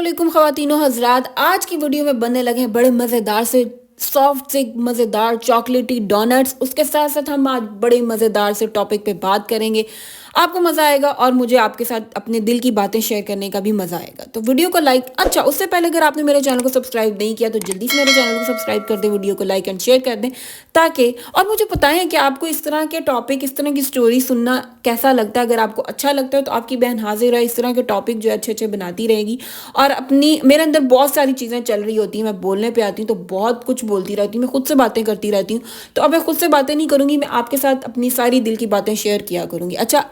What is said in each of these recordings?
अस्सलामुअलैकुम ख़वातीनो हज़रात। आज की वीडियो में बनने लगे हैं बड़े मज़ेदार से सॉफ्ट से मज़ेदार चॉकलेटी डोनट्स। उसके साथ साथ हम आज बड़े मज़ेदार से टॉपिक पे बात करेंगे। आपको मज़ा आएगा और मुझे आपके साथ अपने दिल की बातें शेयर करने का भी मज़ा आएगा। तो वीडियो को लाइक, अच्छा उससे पहले अगर आपने मेरे चैनल को सब्सक्राइब नहीं किया तो जल्दी से मेरे चैनल को सब्सक्राइब कर दें, वीडियो को लाइक एंड शेयर कर दें ताकि, और मुझे बताएं कि आपको इस तरह के टॉपिक, इस तरह की स्टोरी सुनना कैसा लगता है। अगर आपको अच्छा लगता है तो आपकी बहन हाजिर है इस तरह के टॉपिक जो अच्छे अच्छे बनाती रहेगी। और अपनी मेरे अंदर बहुत सारी चीज़ें चल रही होती हैं, मैं बोलने पे आती हूँ तो बहुत कुछ बोलती रहती हूँ, मैं खुद से बातें करती रहती हूँ। तो अब मैं खुद से बातें नहीं करूँगी, मैं आपके साथ अपनी सारी दिल की बातें शेयर किया करूँगी। अच्छा,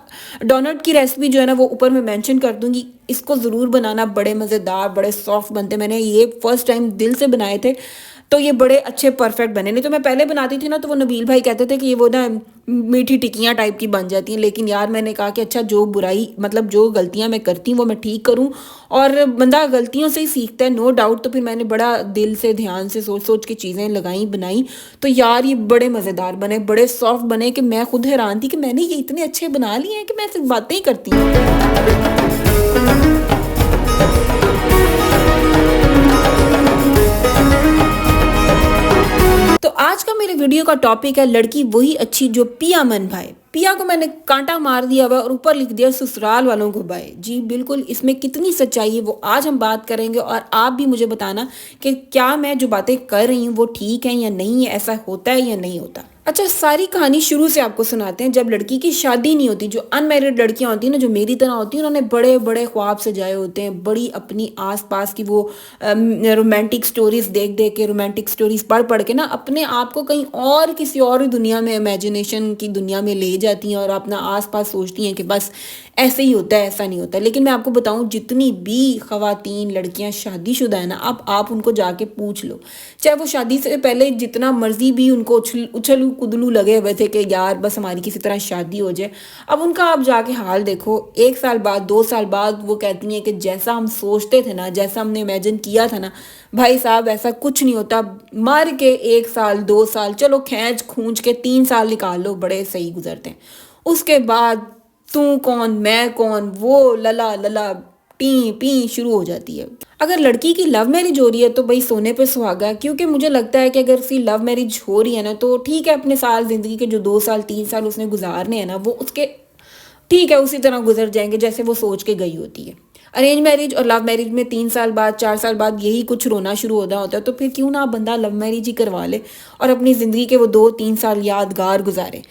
डोनट की रेसिपी जो है ना वो ऊपर मैं मेंशन कर दूँगी, इसको ज़रूर बनाना, बड़े मज़ेदार बड़े सॉफ्ट बनते। मैंने ये फर्स्ट टाइम दिल से बनाए थे तो ये बड़े अच्छे परफेक्ट बने। नहीं तो मैं पहले बनाती थी ना तो वो नबील भाई कहते थे कि ये वो ना मीठी टिक्कियाँ टाइप की बन जाती हैं। लेकिन यार मैंने कहा कि अच्छा, जो बुराई मतलब जो गलतियाँ मैं करती हूँ वो मैं ठीक करूँ, और बंदा गलतियों से ही सीखता है, नो डाउट। तो फिर मैंने बड़ा दिल से ध्यान से सोच सोच के चीज़ें लगाई बनाई, तो यार ये बड़े मज़ेदार बने, बड़े सॉफ्ट बने कि मैं खुद हैरान थी कि मैंने ये इतने अच्छे बना लिए हैं कि मैं सिर्फ बातें ही करती हूँ। तो आज का मेरे वीडियो का टॉपिक है लड़की वही अच्छी जो पिया मन भाए। पिया को मैंने कांटा मार दिया हुआ और ऊपर लिख दिया ससुराल वालों को बाय। जी बिल्कुल, इसमें कितनी सच्चाई है वो आज हम बात करेंगे, और आप भी मुझे बताना कि क्या मैं जो बातें कर रही हूँ वो ठीक है या नहीं है, ऐसा होता है या नहीं होता। अच्छा, सारी कहानी शुरू से आपको सुनाते हैं। जब लड़की की शादी नहीं होती, जो अनमैरिड लड़कियां होती हैं ना, जो मेरी तरह होती हैं, उन्होंने बड़े बड़े ख्वाब सजाए होते हैं, बड़ी अपनी आसपास की वो रोमांटिक स्टोरीज देख देख के, रोमांटिक स्टोरीज पढ़ पढ़ के ना अपने आप को कहीं और किसी और दुनिया में, इमेजिनेशन की दुनिया में ले जाती हैं और अपना आसपास सोचती हैं कि बस ऐसे ही होता है, ऐसा नहीं होता। लेकिन मैं आपको बताऊं, जितनी भी खवातीन लड़कियां शादीशुदा है ना, अब आप उनको जाके पूछ लो, चाहे वो शादी से पहले जितना मर्जी भी उनको उछलू कुदलू लगे हुए थे कि यार बस हमारी किसी तरह शादी हो जाए, अब उनका आप जाके हाल देखो। 1 साल बाद, 2 साल बाद वो कहती हैं कि जैसा हम सोचते थे ना, जैसा हमने इमेजिन किया था ना, भाई साहब ऐसा कुछ नहीं होता। मर के 1 साल 2 साल, चलो खींच खूंच के 3 साल निकाल लो, बड़े सही गुजरते हैं। उसके बाद तू कौन मैं कौन, वो लला लला टी पी शुरू हो जाती है। अगर लड़की की लव मैरिज हो रही है तो भाई सोने पे सुहागा, क्योंकि मुझे लगता है कि अगर उसकी लव मैरिज हो रही है ना तो ठीक है, अपने साल जिंदगी के जो 2 साल 3 साल उसने गुजारने हैं ना, वो उसके ठीक है उसी तरह गुजर जाएंगे जैसे वो सोच के गई होती है। अरेंज मैरिज और लव मैरिज में 3 साल बाद 4 साल बाद यही कुछ रोना शुरू होना होता है, तो फिर क्यों ना बंदा लव मैरिज ही करवा ले और अपनी ज़िंदगी के वो 2-3 साल यादगार गुजारे।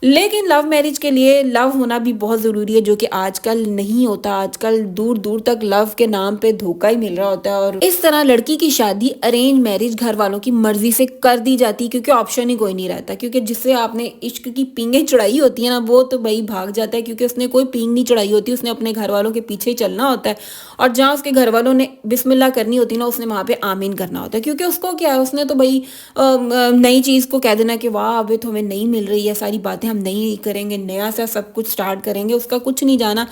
लेकिन लव मैरिज के लिए लव होना भी बहुत ज़रूरी है, जो कि आजकल नहीं होता। आजकल दूर दूर तक लव के नाम पे धोखा ही मिल रहा होता है, और इस तरह लड़की की शादी अरेंज मैरिज घर वालों की मर्जी से कर दी जाती है, क्योंकि ऑप्शन ही कोई नहीं रहता। क्योंकि जिससे आपने इश्क की पींगें चढ़ाई होती है ना, वो तो भाई भाग जाता है, क्योंकि उसने कोई पींग नहीं चढ़ाई होती, उसने अपने घर वालों के पीछे ही चलना होता है। और जहाँ उसके घर वालों ने बिस्मिल्लाह करनी होती है ना, उसने वहाँ पे आमीन करना होता है। क्योंकि उसको क्या है, उसने तो भाई नई चीज़ को कह देना कि वाह अभी तो हमें नहीं मिल रही है, सारी बातें हम नहीं करेंगे, नया सा सब कुछ स्टार्ट करेंगे, उसका कुछ नहीं जाना।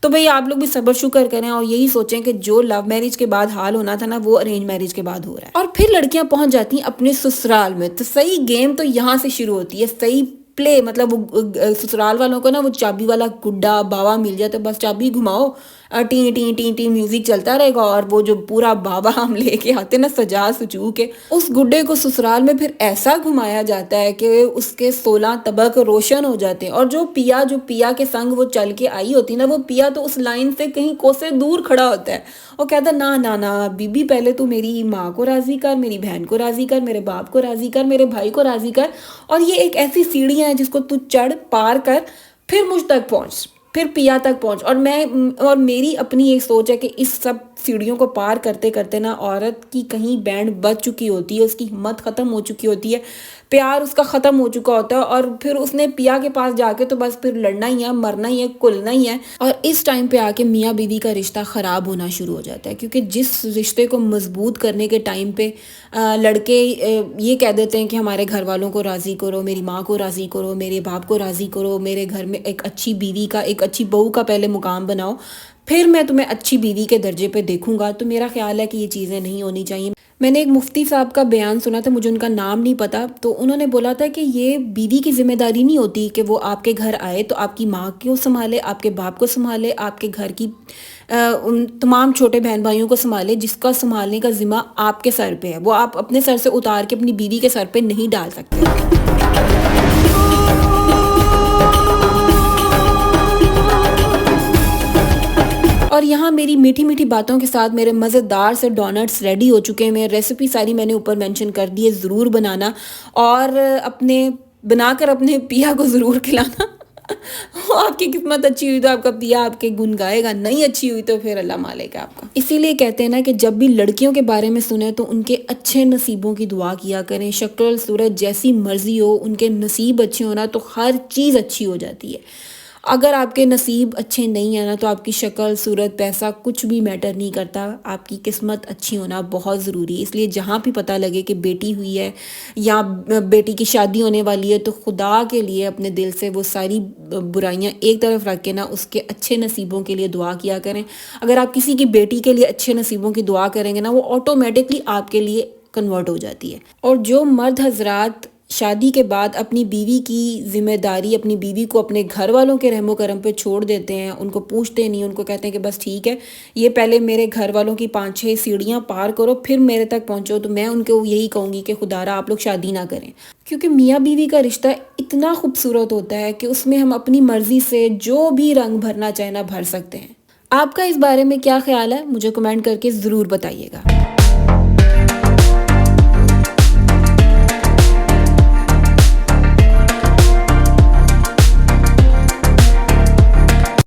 तो भाई आप लोग भी सब्र शुक्र करें और यही सोचें कि जो लव मैरिज के बाद हाल होना था ना, वो अरेंज मैरिज के बाद हो रहा है। और फिर लड़कियां पहुंच जाती हैं अपने ससुराल में, तो सही गेम तो यहाँ से शुरू होती है, सही प्ले। मतलब वो ससुराल वालों को ना वो चाबी वाला गुड्डा बाबा मिल जाता है, बस चाबी घुमाओ, T T T T music चलता रहेगा, और वो जो पूरा बाबा हम लेके आते ना सजा सजू के, उस गुड्डे को ससुराल में फिर ऐसा घुमाया जाता है कि उसके 16 तबक रोशन हो जाते हैं। और जो पिया के संग वो चल के आई होती ना, वो पिया तो उस लाइन से कहीं कोसे दूर खड़ा होता है और कहता ना ना ना बीबी, पहले तू मेरी माँ को राजी कर, मेरी बहन को राजी कर, मेरे बाप को राजी कर, मेरे भाई को राजी कर, और ये एक ऐसी सीढ़ियाँ हैं जिसको तू चढ़ पार कर, फिर मुझ तक पहुँच, फिर पिया तक पहुँच। और मेरी अपनी एक सोच है कि इस सब सीढ़ियों को पार करते करते ना औरत की कहीं बैंड बज चुकी होती है, उसकी हिम्मत ख़त्म हो चुकी होती है, प्यार उसका ख़त्म हो चुका होता है, और फिर उसने पिया के पास जाके तो बस फिर लड़ना ही है, मरना ही है, कुलना ही है। और इस टाइम पे आके मियाँ बीवी का रिश्ता ख़राब होना शुरू हो जाता है, क्योंकि जिस रिश्ते को मजबूत करने के टाइम पे लड़के ये कह देते हैं कि हमारे घर वालों को राज़ी करो, मेरी माँ को राज़ी करो, मेरे बाप को राज़ी करो, मेरे घर में एक अच्छी बीवी का, एक अच्छी बहू का पहले मुकाम बनाओ, फिर मैं तुम्हें अच्छी बीवी के दर्जे पे देखूंगा। तो मेरा ख्याल है कि ये चीज़ें नहीं होनी चाहिए। मैंने एक मुफ्ती साहब का बयान सुना था, मुझे उनका नाम नहीं पता, तो उन्होंने बोला था कि ये बीवी की ज़िम्मेदारी नहीं होती कि वो आपके घर आए तो आपकी माँ को सँभाले, आपके बाप को सँभाले, आपके घर की उन तमाम छोटे बहन भाइयों को सँभाले, जिसका सँभालने का ज़िम्मा आपके सर पे है। वो आप अपने सर से उतार के अपनी बीवी के सर पे नहीं डाल सकते। और यहाँ मेरी मीठी-मीठी बातों के साथ मेरे मज़ेदार से डोनट्स रेडी हो चुके हैं। मैं रेसिपी सारी मैंने ऊपर मेंशन कर दी है, ज़रूर बनाना और बनाकर अपने पिया को ज़रूर खिलाना। आपकी किस्मत अच्छी हुई तो आपका पिया आपके गुण गाएगा, नहीं अच्छी हुई तो फिर अल्लाह मालिक है आपका। इसीलिए कहते हैं ना कि जब भी लड़कियों के बारे में सुने तो उनके अच्छे नसीबों की दुआ किया करें। शक्ल सूरत जैसी मर्ज़ी हो, उनके नसीब अच्छे हो ना तो हर चीज़ अच्छी हो जाती है। अगर आपके नसीब अच्छे नहीं है ना तो आपकी शक्ल सूरत पैसा कुछ भी मैटर नहीं करता। आपकी किस्मत अच्छी होना बहुत ज़रूरी है। इसलिए जहाँ भी पता लगे कि बेटी हुई है या बेटी की शादी होने वाली है तो खुदा के लिए अपने दिल से वो सारी बुराइयां एक तरफ रख के ना उसके अच्छे नसीबों के लिए दुआ किया करें। अगर आप किसी की बेटी के लिए अच्छे नसीबों की दुआ करेंगे ना वो ऑटोमेटिकली आपके लिए कन्वर्ट हो जाती है। और जो मर्द हजरात शादी के बाद अपनी बीवी की ज़िम्मेदारी अपनी बीवी को अपने घर वालों के रहमो करम पे छोड़ देते हैं, उनको पूछते नहीं, उनको कहते हैं कि बस ठीक है, ये पहले मेरे घर वालों की 5-6 सीढ़ियाँ पार करो फिर मेरे तक पहुँचो, तो मैं उनको यही कहूँगी कि खुदारा आप लोग शादी ना करें। क्योंकि मियाँ बीवी का रिश्ता इतना खूबसूरत होता है कि उसमें हम अपनी मर्ज़ी से जो भी रंग भरना चाहे ना भर सकते हैं। आपका इस बारे में क्या ख्याल है, मुझे कमेंट करके ज़रूर बताइएगा।